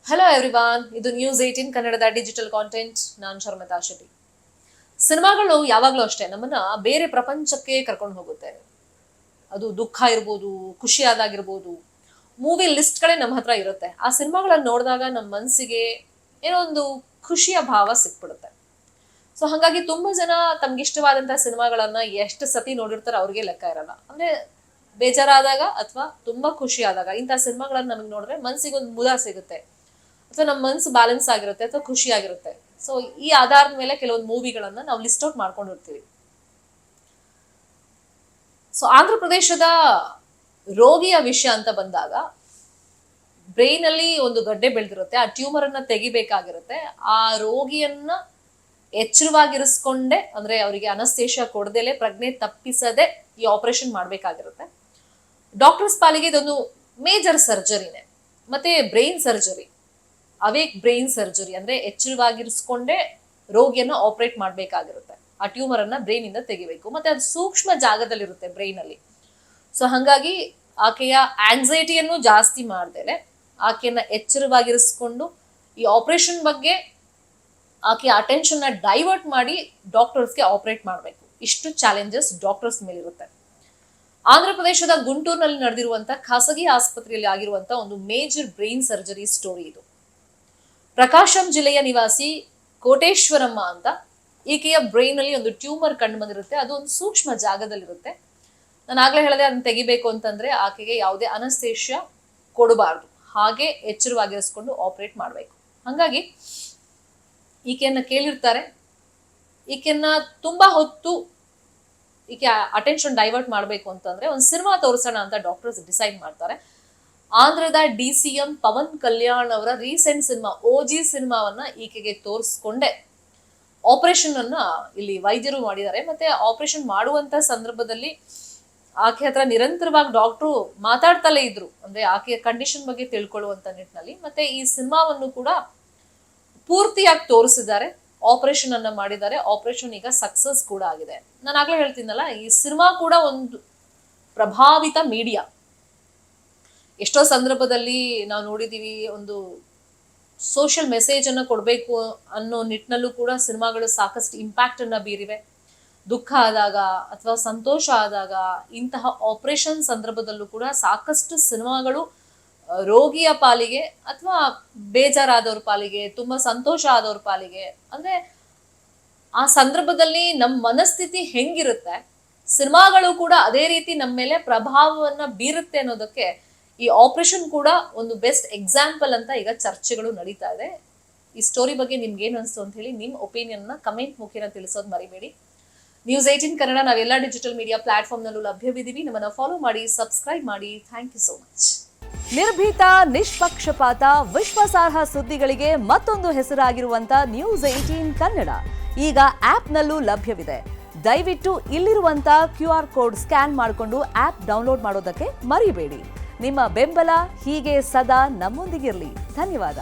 Hello everyone, ಇದು news 18 ಕನ್ನಡದ digital content. ನಾನು ಶರ್ಮಿತಾ ಶೆಟ್ಟಿ. ಸಿನಿಮಾಗಳು ಯಾವಾಗಲೂ ಅಷ್ಟೇ ನಮ್ಮನ್ನ ಬೇರೆ ಪ್ರಪಂಚಕ್ಕೆ ಕರ್ಕೊಂಡು ಹೋಗುತ್ತೆ. ಅದು ದುಃಖ ಇರ್ಬೋದು, ಖುಷಿ ಆದಾಗಿರ್ಬೋದು, ಮೂವಿ ಲಿಸ್ಟ್ಗಳೇ ನಮ್ಮ ಹತ್ರ ಇರುತ್ತೆ. ಆ ಸಿನಿಮಾಗಳನ್ನ ನೋಡಿದಾಗ ನಮ್ಮ ಮನಸ್ಸಿಗೆ ಏನೋ ಒಂದು ಖುಷಿಯ ಭಾವ ಸಿಕ್ಬಿಡುತ್ತೆ. ಸೊ ಹಾಗಾಗಿ ತುಂಬಾ ಜನ ತಮ್ಗೆ ಇಷ್ಟವಾದಂತಹ ಸಿನಿಮಾಗಳನ್ನ ಎಷ್ಟು ಸತಿ ನೋಡಿರ್ತಾರೆ ಅವ್ರಿಗೆ ಲೆಕ್ಕ ಇರಲ್ಲ. ಅಂದ್ರೆ ಬೇಜಾರಾದಾಗ ಅಥವಾ ತುಂಬಾ ಖುಷಿ ಆದಾಗ ಇಂಥ ಸಿನಿಮಾಗಳನ್ನ ನಮಗೆ ನೋಡಿದ್ರೆ ಮನ್ಸಿಗೆ ಒಂದು ಮುದ ಸಿಗುತ್ತೆ, ಅಥವಾ ನಮ್ಮ ಮನಸ್ಸು ಬ್ಯಾಲೆನ್ಸ್ ಆಗಿರುತ್ತೆ ಅಥವಾ ಖುಷಿ ಆಗಿರುತ್ತೆ. ಸೊ ಈ ಆಧಾರದ ಮೇಲೆ ಕೆಲವೊಂದು ಮೂವಿಗಳನ್ನ ನಾವು ಲಿಸ್ಟ್ ಔಟ್ ಮಾಡ್ಕೊಂಡಿರ್ತೀವಿ. ಸೊ ಆಂಧ್ರ ಪ್ರದೇಶದ ರೋಗಿಯ ವಿಷಯ ಅಂತ ಬಂದಾಗ ಬ್ರೈನ್ ಅಲ್ಲಿ ಒಂದು ಗಡ್ಡೆ ಬೆಳೆದಿರುತ್ತೆ, ಆ ಟ್ಯೂಮರ್ ಅನ್ನ ತೆಗಿಬೇಕಾಗಿರುತ್ತೆ. ಆ ರೋಗಿಯನ್ನ ಎಚ್ಚರವಾಗಿರಿಸ್ಕೊಂಡೆ, ಅಂದ್ರೆ ಅವರಿಗೆ ಅನಸ್ತೇಷಿಯಾ ಕೊಡದೇಲೆ ಪ್ರಜ್ಞೆ ತಪ್ಪಿಸದೆ ಈ ಆಪರೇಷನ್ ಮಾಡ್ಬೇಕಾಗಿರುತ್ತೆ. ಡಾಕ್ಟರ್ಸ್ ಪಾಲಿಗೆ ಇದೊಂದು ಮೇಜರ್ ಸರ್ಜರಿನೇ. ಮತ್ತೆ brain surgery, awake brain surgery ಅಂದ್ರೆ ಎಚ್ಚರವಾಗಿರಿಸ್ಕೊಂಡೆ ರೋಗಿಯನ್ನ ಆಪರೇಟ್ ಮಾಡ್ಬೇಕಾಗಿರುತ್ತೆ. ಆ ಟ್ಯೂಮರ್ ಅನ್ನ ಬ್ರೈನ್ ಇಂದ ತೆಗಿಬೇಕು. ಮತ್ತೆ ಅದು ಸೂಕ್ಷ್ಮ ಜಾಗದಲ್ಲಿರುತ್ತೆ ಬ್ರೈನ್ ಅಲ್ಲಿ. ಸೊ ಹಾಗಾಗಿ ಆಕೆಯ ಆಂಗ್ಸೈಟಿಯನ್ನು ಜಾಸ್ತಿ ಮಾಡ್ದೇಲೆ ಆಕೆಯನ್ನ ಎಚ್ಚರವಾಗಿರಿಸ್ಕೊಂಡು ಈ ಆಪರೇಷನ್ ಬಗ್ಗೆ ಆಕೆಯ ಅಟೆನ್ಷನ್ ನ ಡೈವರ್ಟ್ ಮಾಡಿ ಡಾಕ್ಟರ್ಸ್ಗೆ ಆಪರೇಟ್ ಮಾಡಬೇಕು. ಇಷ್ಟು ಚಾಲೆಂಜಸ್ ಡಾಕ್ಟರ್ಸ್ ಮೇಲಿರುತ್ತೆ. ಆಂಧ್ರ ಪ್ರದೇಶದ ಗುಂಟೂರಿನಲ್ಲಿ ನಡೆದಿರುವಂತಹ ಖಾಸಗಿ ಆಸ್ಪತ್ರೆಯಲ್ಲಿ ಆಗಿರುವಂತಹ ಒಂದು ಮೇಜರ್ ಬ್ರೈನ್ ಸರ್ಜರಿ ಸ್ಟೋರಿ ಇದು. ಪ್ರಕಾಶಂ ಜಿಲ್ಲೆಯ ನಿವಾಸಿ ಕೋಟೇಶ್ವರಮ್ಮ ಅಂತ, ಈಕೆಯ ಬ್ರೈನ್ ಅಲ್ಲಿ ಒಂದು ಟ್ಯೂಮರ್ ಕಂಡು ಬಂದಿರುತ್ತೆ. ಅದು ಒಂದು ಸೂಕ್ಷ್ಮ ಜಾಗದಲ್ಲಿರುತ್ತೆ. ನಾನು ಆಗ್ಲೇ ಹೇಳಿದೆ, ಅದನ್ನ ತೆಗಿಬೇಕು ಅಂತಂದ್ರೆ ಆಕೆಗೆ ಯಾವುದೇ ಅನಸ್ತೇಷಿಯಾ ಕೊಡಬಾರ್ದು, ಹಾಗೆ ಎಚ್ಚರವಾಗಿರಿಸ್ಕೊಂಡು ಆಪರೇಟ್ ಮಾಡಬೇಕು. ಹಾಗಾಗಿ ಈಕೆಯನ್ನ ಕೇಳಿರ್ತಾರೆ. ಈಕೆಯನ್ನ ತುಂಬಾ ಹೊತ್ತು ಈಕೆ ಅಟೆನ್ಷನ್ ಡೈವರ್ಟ್ ಮಾಡಬೇಕು ಅಂತಂದ್ರೆ ಒಂದು ಸಿನಿಮಾ ತೋರಿಸೋಣ ಅಂತ ಡಾಕ್ಟರ್ಸ್ ಡಿಸೈಡ್ ಮಾಡ್ತಾರೆ. ಆಂಧ್ರದ DCM ಪವನ್ ಕಲ್ಯಾಣ್ ಅವರ ರೀಸೆಂಟ್ ಸಿನಿಮಾ OG ಸಿನಿಮಾವನ್ನ ಈಕೆಗೆ ತೋರಿಸ್ಕೊಂಡೆ ಆಪರೇಷನ್ ಅನ್ನ ಇಲ್ಲಿ ವೈದ್ಯರು ಮಾಡಿದ್ದಾರೆ. ಮತ್ತೆ ಆಪರೇಷನ್ ಮಾಡುವಂತ ಸಂದರ್ಭದಲ್ಲಿ ಆಕೆ ಹತ್ರ ನಿರಂತರವಾಗಿ ಡಾಕ್ಟ್ರು ಮಾತಾಡ್ತಲೇ ಇದ್ರು, ಅಂದ್ರೆ ಆಕೆಯ ಕಂಡೀಷನ್ ಬಗ್ಗೆ ತಿಳ್ಕೊಳ್ಳುವಂತ ನಿಟ್ಟಿನಲ್ಲಿ. ಮತ್ತೆ ಈ ಸಿನಿಮಾವನ್ನು ಕೂಡ ಪೂರ್ತಿಯಾಗಿ ತೋರಿಸಿದ್ದಾರೆ, ಆಪರೇಷನ್ ಅನ್ನ ಮಾಡಿದ್ದಾರೆ. ಆಪರೇಷನ್ ಈಗ ಸಕ್ಸಸ್ ಕೂಡ ಆಗಿದೆ. ನಾನು ಆಗ್ಲೇ ಹೇಳ್ತೀನಲ್ಲ, ಈ ಸಿನಿಮಾ ಕೂಡ ಒಂದು ಪ್ರಭಾವಿತ ಮೀಡಿಯಾ. ಎಷ್ಟೋ ಸಂದರ್ಭದಲ್ಲಿ ನಾವು ನೋಡಿದೀವಿ, ಒಂದು ಸೋಷಿಯಲ್ ಮೆಸೇಜ್ ಅನ್ನ ಕೊಡ್ಬೇಕು ಅನ್ನೋ ನಿಟ್ಟಿನಲ್ಲೂ ಕೂಡ ಸಿನಿಮಾಗಳು ಸಾಕಷ್ಟು ಇಂಪ್ಯಾಕ್ಟ್ ಅನ್ನ ಬೀರಿವೆ. ದುಃಖ ಆದಾಗ ಅಥವಾ ಸಂತೋಷ ಆದಾಗ, ಇಂತಹ ಆಪರೇಷನ್ ಸಂದರ್ಭದಲ್ಲೂ ಕೂಡ ಸಾಕಷ್ಟು ಸಿನಿಮಾಗಳು ರೋಗಿಯ ಪಾಲಿಗೆ ಅಥವಾ ಬೇಜಾರಾದವ್ರ ಪಾಲಿಗೆ, ತುಂಬಾ ಸಂತೋಷ ಆದವ್ರ ಪಾಲಿಗೆ, ಅಂದ್ರೆ ಆ ಸಂದರ್ಭದಲ್ಲಿ ನಮ್ಮ ಮನಸ್ಥಿತಿ ಹೆಂಗಿರುತ್ತೆ, ಸಿನಿಮಾಗಳು ಕೂಡ ಅದೇ ರೀತಿ ನಮ್ಮ ಮೇಲೆ ಪ್ರಭಾವವನ್ನ ಬೀರುತ್ತೆ ಅನ್ನೋದಕ್ಕೆ ಈ ಆಪರೇಷನ್ ಕೂಡ ಒಂದು ಬೆಸ್ಟ್ ಎಕ್ಸಾಂಪಲ್ ಅಂತ ಈಗ ಚರ್ಚೆಗಳು ನಡೀತಾ ಇದೆ. ಈ ಸ್ಟೋರಿ ಬಗ್ಗೆ ನಿಮ್ಗೆ ಏನ್ ಅನ್ಸ್ತು ಅಂತ ಹೇಳಿ ನಿಮ್ಮ ಒಪಿನಿಯನ್ ನ ಕಮೆಂಟ್ ಮುಖೇನ ತಿಳಿಸೋದು ಮರಿಬೇಡಿ. News 18 ಕನ್ನಡ ನಾವೆಲ್ಲ ಡಿಜಿಟಲ್ ಮೀಡಿಯಾ ಪ್ಲಾಟ್ಫಾರ್ಮ್ ನಲ್ಲೂ ಲಭ್ಯವಿದ್ದೀವಿ. ನಮ್ಮನ್ನ ಫಾಲೋ ಮಾಡಿ, ಸಬ್ಸ್ಕ್ರೈಬ್ ಮಾಡಿ. Thank you so much. ನಿರ್ಭೀತ, ನಿಷ್ಪಕ್ಷಪಾತ, ವಿಶ್ವಾಸಾರ್ಹ ಸುದ್ದಿಗಳಿಗೆ ಮತ್ತೊಂದು ಹೆಸರಾಗಿರುವಂತ News 18 ಕನ್ನಡ ಈಗ ಆಪ್ನಲ್ಲೂ ಲಭ್ಯವಿದೆ. ದಯವಿಟ್ಟು ಇಲ್ಲಿರುವಂತ QR ಕೋಡ್ ಸ್ಕ್ಯಾನ್ ಮಾಡಿಕೊಂಡು ಆಪ್ ಡೌನ್ಲೋಡ್ ಮಾಡೋದಕ್ಕೆ ಮರಿಬೇಡಿ. ನಿಮ್ಮ ಬೆಂಬಲ ಹೀಗೆ ಸದಾ ನಮ್ಮೊಂದಿಗಿರಲಿ. ಧನ್ಯವಾದ.